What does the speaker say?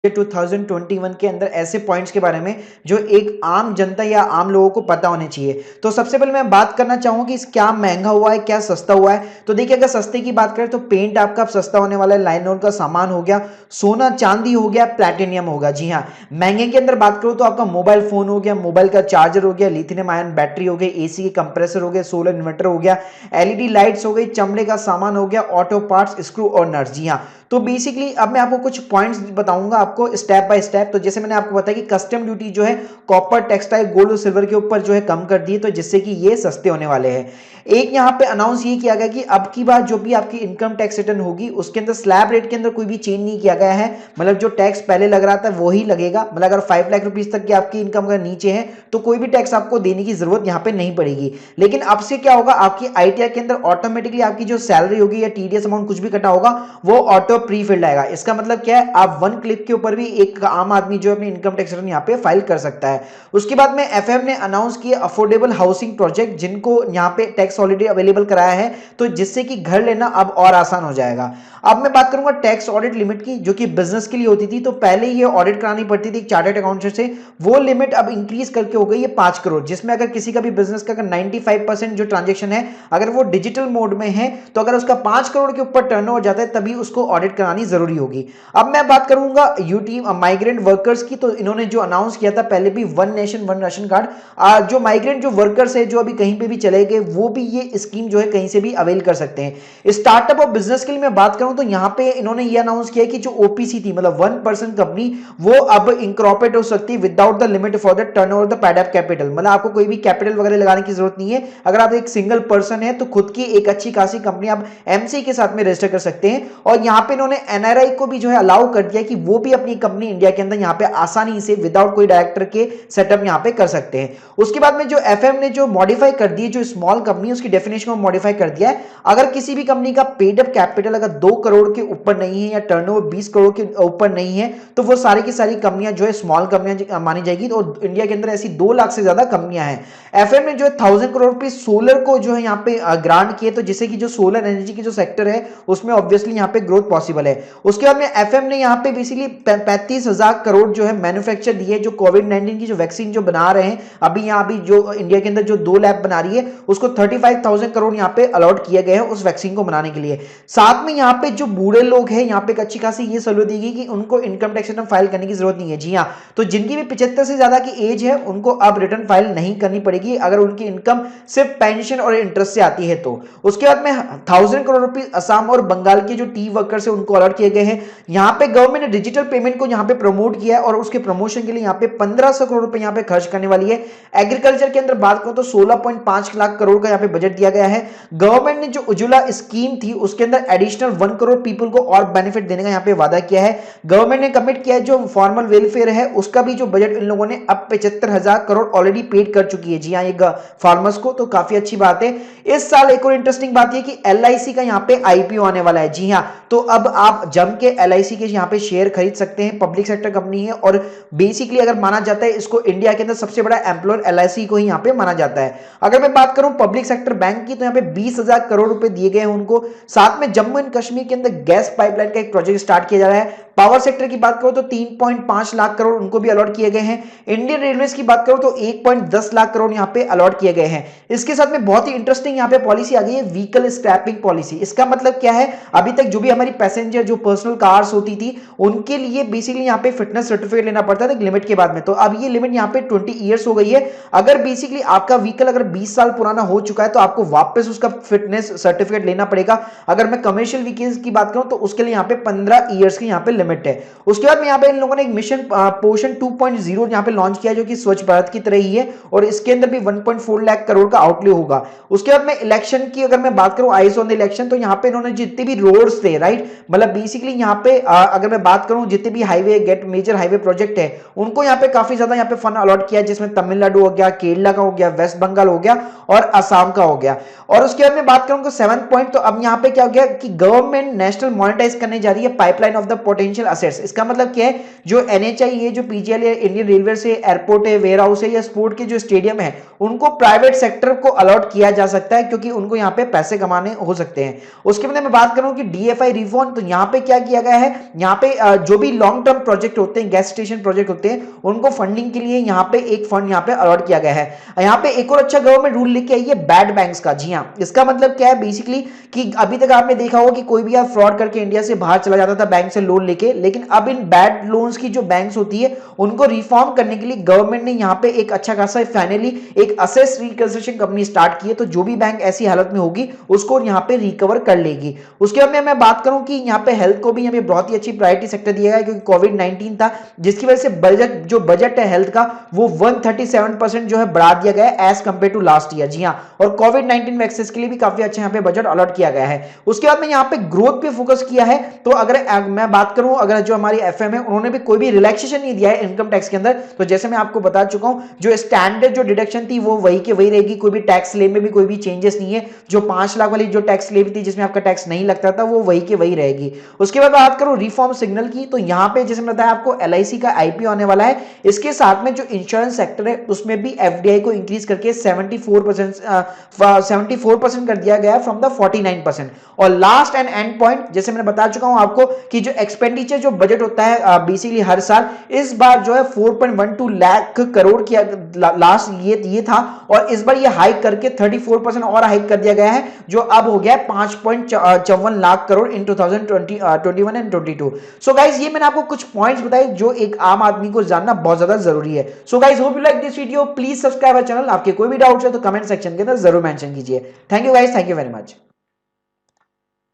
2021 के अंदर ऐसे पॉइंट्स के बारे में जो एक आम जनता या आम लोगों को पता होने चाहिए। तो सबसे पहले मैं बात करना चाहूंगा कि क्या महंगा हुआ है, क्या सस्ता हुआ है। तो देखिए, अगर सस्ते की बात करें तो पेंट आपका सस्ता होने वाला है, लाइनोल का सामान हो गया, सोना चांदी हो गया, प्लैटिनियम होगा। जी हाँ, महंगे के अंदर बात करूं तो आपका मोबाइल फोन हो गया, मोबाइल का चार्जर हो गया, लिथियम आयन बैटरी हो गई, एसी के कंप्रेसर हो गए, सोलर इन्वर्टर हो गया, एलईडी लाइट्स हो गई, चमड़े का सामान हो गया, ऑटो पार्ट्स, स्क्रू और नट्स। जी हाँ, तो बेसिकली अब मैं आपको कुछ पॉइंट्स बताऊंगा आपको स्टेप बाय स्टेप। तो जैसे मैंने आपको बताया कि कस्टम ड्यूटी जो है कॉपर, टेक्सटाइल, गोल्ड और सिल्वर के ऊपर जो है कम कर दी है, तो जिससे कि ये सस्ते होने वाले हैं। एक यहाँ पे अनाउंस ये किया गया कि अब की बार जो भी आपकी इनकम टैक्स रिटर्न होगी उसके अंदर स्लैब रेट के अंदर कोई भी चेंज नहीं किया गया है। मतलब जो टैक्स पहले लग रहा था वही लगेगा। मतलब अगर 5 लाख रुपीज तक की आपकी इनकम अगर नीचे है तो कोई भी टैक्स आपको देने की जरूरत यहाँ पे नहीं पड़ेगी। लेकिन अब से क्या होगा, आपकी आईटीआर के अंदर ऑटोमेटिकली आपकी जो सैलरी होगी या टीडीएस अमाउंट कुछ भी कटा होगा वो ऑटो प्री फिल्ड आएगा। इसका मतलब क्या है, आप वन क्लिक के ऊपर भी एक आम आदमी जो अपनी इनकम टैक्स रिटर्न यहाँ पे फाइल कर सकता है। उसके बाद में एफएम ने अनाउंस किया अफोर्डेबल हाउसिंग प्रोजेक्ट, जिनको यहाँ पे टैक्स ऑलरेडी अवेलेबल कराया है, तो जिससे कि घर लेना अब और आसान हो जाएगा। अब मैं बात करूंगा टैक्स ऑडिट लिमिट की, जो कि बिजनेस के लिए होती थी। तो पहले ये ऑडिट करानी पड़ती थी चार्टर्ड अकाउंटेंट से, वो लिमिट अब इंक्रीज करके हो गई है 5 करोड़, जिसमें अगर किसी का भी बिजनेस का अगर 95% जो ट्रांजेक्शन है अगर वो डिजिटल मोड में है तो अगर उसका 5 करोड़ के ऊपर टर्नओवर जाता है तभी उसको ऑडिट करानी जरूरी होगी। अब मैं बात करूंगा यूटी माइग्रेंट वर्कर्स की। तो इन्होंने जो अनाउंस किया था पहले भी, one nation one ration card, जो माइग्रेंट जो वर्कर्स है जो अभी कहीं पे भी चले गए वो भी ये स्कीम जो है कहीं से भी अवेल कर सकते हैं। स्टार्टअप और बिजनेस के लिए मैं बात करूं तो यहां पे इन्होंने ये अनाउंस किया कि जो ओपीसी थी मतलब 1% कंपनी, वो अब इंकॉर्पोरेट हो सकती है without the limit for the turnover the paid up capital. मतलब आपको कोई भी कैपिटल वगैरह लगाने की जरूरत नहीं है। अगर आप एक सिंगल पर्सन है तो खुद की एक अच्छी खासी कंपनी आप एमसी के साथ में रजिस्टर कर सकते हैं। और यहां पे इन्होंने एनआरआई को भी जो है अलाउ कर दिया कि वो भी अपनी कंपनी इंडिया के अंदर यहां पे आसानी से विदाउट कोई डायरेक्टर के सेटअप यहां पे कर सकते हैं। उसके बाद में जो एफएम ने जो मॉडिफाई कर दी है, जो स्मॉल कंपनी उसकी डेफिनेशन को मॉडिफाई कर दिया है। अगर किसी भी कंपनी का पेड अप कैपिटल अगर 2 करोड़ के ऊपर नहीं है या टर्नओवर 20 करोड़ के ऊपर नहीं है तो वो सारी की सारी कंपनियां जो है स्मॉल कंपनियां मानी जाएगी। तो इंडिया के अंदर ऐसी 2 लाख से ज्यादा कंपनियां हैं। एफएम ने जो है 1000 करोड़ रुपए सोलर को जो है यहाँ पे ग्रांट किए, तो जिससे कि जो सोलर एनर्जी की जो सेक्टर है उसमें ऑब्वियसली यहाँ पे ग्रोथ पॉसिबल है। उसके बाद में एफएम ने यहाँ पे बेसिकली 35,000 करोड़ जो है मैन्युफैक्चर दिए, जो कोविड-19 की जो वैक्सीन जो बना रहे हैं अभी यहाँ भी जो इंडिया के अंदर जो 2 लैब बना रही है उसको 35,000 करोड़ यहाँ पे अलॉट किए गए हैं उस वैक्सीन को बनाने के लिए। साथ में यहाँ पे जो बूढ़े लोग हैं यहाँ पे अच्छी खासी ये सलाह दी गई कि उनको इनकम टैक्स रिटर्न फाइल करने की जरूरत नहीं है। जी हाँ, तो जिनकी भी 75 से ज्यादा की एज है उनको अब रिटर्न फाइल नहीं करनी पड़ेगी अगर उनकी इनकम सिर्फ पेंशन और इंटरेस्ट से आती है तो। उसके बाद में 1000 करोड़ रुपीज असम और बंगाल के जो टी वर्कर्स है उनको अलॉट किए गए हैं। यहाँ पे गवर्नमेंट ने डिजिटल पेमेंट को यहाँ पे प्रमोट किया है और उसके प्रमोशन के लिए यहाँ पे 1500 करोड़ रुपए यहाँ पे खर्च करने वाली है। एग्रीकल्चर के अंदर बात करो तो 16.5 लाख करोड़ का यहाँ पे बजट दिया गया है। गवर्नमेंट ने जो उज्ज्वला स्कीम थी उसके अंदर एडिशनल 1 करोड़ पीपल को और बेनिफिट देने का यहाँ पे वादा किया है। गवर्नमेंट ने कमिट किया है जो फॉर्मल वेलफेयर है उसका भी जो बजट इन लोगों ने अब 75,000 करोड़ ऑलरेडी पेड कर चुकी है। जी हाँ, ये फार्मर्स को, तो काफी अच्छी बात है। इस साल एक और इंटरेस्टिंग बात है कि एलआईसी का यहाँ पे आईपीओ आने वाला है। जी हाँ, तो अब आप जम के एलआईसी के यहाँ पे शेयर खरीद सकते हैं। पब्लिक सेक्टर कंपनी है और बेसिकली अगर माना जाता है इसको इंडिया के अंदर सबसे बड़ा एम्प्लॉयर एलआईसी को ही यहाँ पे माना जाता है। अगर मैं बात करूं पब्लिक सेक्टर बैंक की तो यहाँ पे 20,000 करोड़ रुपए दिए गए हैं उनको। साथ में जम्मू एंड कश्मीर के अंदर गैस पाइपलाइन का एक प्रोजेक्ट स्टार्ट किया जा रहा है। पावर सेक्टर की बात करो तो 3.5 लाख करोड़ उनको भी अलॉट किए गए हैं। इंडियन रेलवेज की बात करो तो 1.10 लाख करोड़ यहाँ पे अलॉट किए गए हैं। इसके साथ में बहुत ही इंटरेस्टिंग यहाँ पे पॉलिसी आ गई है, व्हीकल स्क्रैपिंग पॉलिसी। इसका मतलब क्या है, अभी तक जो भी हमारी पैसेंजर जो पर्सनल कार्स होती थी उनके लिए बेसिकली यहाँ पे फिटनेस सर्टिफिकेट लेना पड़ता था एक लिमिट के बाद में, तो अब ये लिमिट यहाँ पे 20 ईयर्स हो गई है। अगर बेसिकली आपका व्हीकल अगर 20 साल पुराना हो चुका है तो आपको वापस उसका फिटनेस सर्टिफिकेट लेना पड़ेगा। अगर मैं कमर्शियल व्हीकल्स की बात करूं तो उसके लिए यहाँ पे 15 ईयर्स की यहाँ पे लिमिट है। उसके बाद में यहाँ पे इन लोगों ने एक मिशन पोषण 2.0 यहाँ पे लॉन्च किया जो कि स्वच्छ भारत की तरह ही है और इसके अंदर भी 1.4 लाख करोड़ का आउटले होगा। उसके बाद में इलेक्शन की अगर मैं बात करूं, आईज ऑन द इलेक्शन, तो यहाँ पे इन्होंने जितने भी रोड्स थे, राइट, मतलब बेसिकली यहाँ पे अगर मैं बात करूं जितने भी highway gate major highway project है उनको यहाँ पे काफी ज्यादा यहाँ पे फंड अलॉट किया, जिसमें तमिलनाडु हो गया, केरला का हो गया, वेस्ट बंगाल हो गया और असम का हो गया। और उसके बाद में बात करूंगा 7th पॉइंट, तो अब यहाँ पे क्या हो गया कि गवर्नमेंट नेशनल मॉनिटाइज करने जा रही है pipeline of the potential assets. इसका मतलब क्या है, जो एनएचआई है, जो पीजीएल है, इंडियन रेलवे से, एयरपोर्ट है, वेयर हाउस है या स्पोर्ट के जो स्टेडियम है उनको प्राइवेट सेक्टर को अलॉट किया जा सकता है क्योंकि उनको यहाँ पे पैसे कमाने हो सकते हैं। उसके बाद मैं बात करूं कि डीएफआई रिफॉर्म, तो तो यहाँ पे क्या किया गया है, यहाँ पे जो भी लॉन्ग टर्म प्रोजेक्ट होते हैं, गैस स्टेशन प्रोजेक्ट होते हैं, उनको फंडिंग के लिए यहाँ पे एक फंड यहाँ पे अलॉट किया गया है। यहाँ पे एक और अच्छा गवर्नमेंट रूल लेके आई है बैड बैंक्स का। जी हाँ, इसका मतलब क्या है बेसिकली कि अभी तक आपने देखा होगा कि कोई भी यार फ्रॉड करके इंडिया से बाहर चला जाता था बैंक से लोन लेके, लेकिन अब इन बैड लोन्स की जो बैंक्स होती है उनको रिफॉर्म करने के लिए गवर्नमेंट ने यहाँ पे एक अच्छा खासा फाइनली एक असेस रिकंस्ट्रक्शन कंपनी स्टार्ट की है। तो जो भी बैंक ऐसी हालत में होगी उसको यहाँ पे रिकवर कर लेगी। उसके बाद में मैं बात करूं कि यहाँ पे हेल्थ को भी हमें बहुत ही अच्छी प्रायोरिटी सेक्टर दिया गया, क्योंकि कोविड-19 था जिसकी वजह से बजट है हेल्थ का वो 137% जो है बढ़ा दिया गया है as compare to last year. जी हाँ, और कोविड-19 वैक्सीन के लिए भी काफी अच्छा यहाँ पे बजट अलॉट किया गया है। उसके बाद में यहाँ पे ग्रोथ पे फोकस किया है। तो अगर मैं बात करूं, अगर जो हमारी एफएम है उन्होंने भी कोई भी रिलैक्सेशन नहीं दिया है इनकम टैक्स के अंदर। तो जैसे मैं आपको बता चुका हूं, जो स्टैंडर्ड जो डिडक्शन थी वो वही के वही रहेगी, कोई भी टैक्स स्लैब में भी कोई भी चेंजेस नहीं है। जो 5 लाख वाली जो टैक्स स्लैब थी जिसमें आपका टैक्स नहीं लगता था वो वही के वही रहेगी। उसके बाद बात करूं रिफॉर्म सिग्नल की, तो यहां पे जैसे मैंने बताया आपको एलआईसी का आईपीओ आने वाला है। इसके साथ में जो इंश्योरेंस सेक्टर है उसमें भी एफडीआई को इंक्रीज करके 74% कर दिया गया फ्रॉम द 49%। और लास्ट एंड एंड पॉइंट जैसे मैंने बता चुका हूं आपको कि जो एक्सपेंडिचर जो बजट होता है बेसिकली हर साल, इस बार जो है 4.12 लाख करोड़ किया लास्ट ये था, और इस बार ये हाइक करके 34% और हाइक कर दिया गया है, जो अब हो गया है 5.54 लाख करोड़ इन 2021 एंड 22। सो गाइस, ये मैंने आपको कुछ पॉइंट्स बताए जो एक आम आदमी को जानना बहुत ज्यादा जरूरी है। So guys, hope you like this video, please subscribe our channel. आपके कोई भी डाउट्स है तो कमेंट सेक्शन के अंदर जरूर मेंशन कीजिए। Thank you guys, thank you very much.